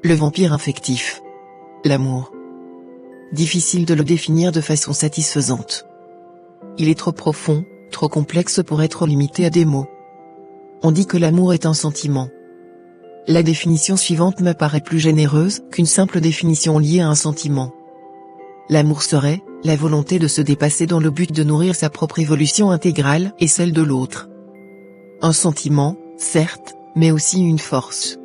Le vampire affectif. L'amour. Difficile de le définir de façon satisfaisante. Il est trop profond, trop complexe pour être limité à des mots. On dit que l'amour est un sentiment. La définition suivante me paraît plus généreuse qu'une simple définition liée à un sentiment. L'amour serait la volonté de se dépasser dans le but de nourrir sa propre évolution intégrale et celle de l'autre. Un sentiment, certes, mais aussi une force.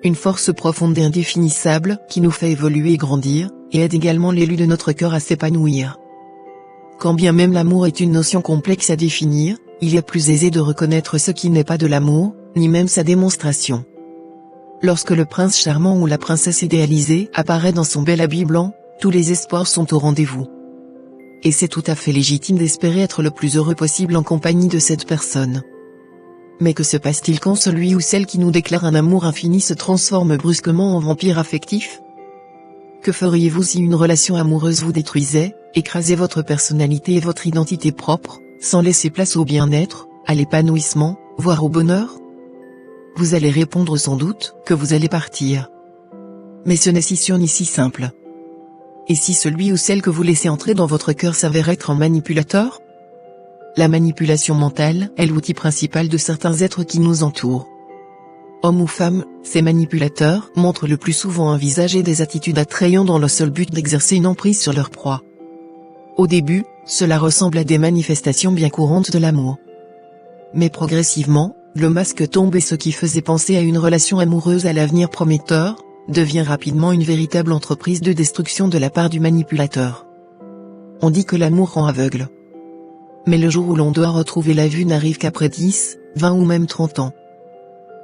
Une force profonde et indéfinissable qui nous fait évoluer et grandir, et aide également l'élu de notre cœur à s'épanouir. Quand bien même l'amour est une notion complexe à définir, il est plus aisé de reconnaître ce qui n'est pas de l'amour, ni même sa démonstration. Lorsque le prince charmant ou la princesse idéalisée apparaît dans son bel habit blanc, tous les espoirs sont au rendez-vous. Et c'est tout à fait légitime d'espérer être le plus heureux possible en compagnie de cette personne. Mais que se passe-t-il quand celui ou celle qui nous déclare un amour infini se transforme brusquement en vampire affectif ? Que feriez-vous si une relation amoureuse vous détruisait, écrasait votre personnalité et votre identité propre, sans laisser place au bien-être, à l'épanouissement, voire au bonheur ? Vous allez répondre sans doute que vous allez partir. Mais ce n'est si sûr ni si simple. Et si celui ou celle que vous laissez entrer dans votre cœur s'avère être un manipulateur ? La manipulation mentale est l'outil principal de certains êtres qui nous entourent. Hommes ou femmes, ces manipulateurs montrent le plus souvent un visage et des attitudes attrayants dans le seul but d'exercer une emprise sur leur proie. Au début, cela ressemble à des manifestations bien courantes de l'amour. Mais progressivement, le masque tombe et ce qui faisait penser à une relation amoureuse à l'avenir prometteur, devient rapidement une véritable entreprise de destruction de la part du manipulateur. On dit que l'amour rend aveugle. Mais le jour où l'on doit retrouver la vue n'arrive qu'après 10, 20 ou même 30 ans.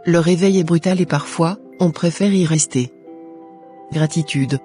Le réveil est brutal et parfois, on préfère y rester. Gratitude.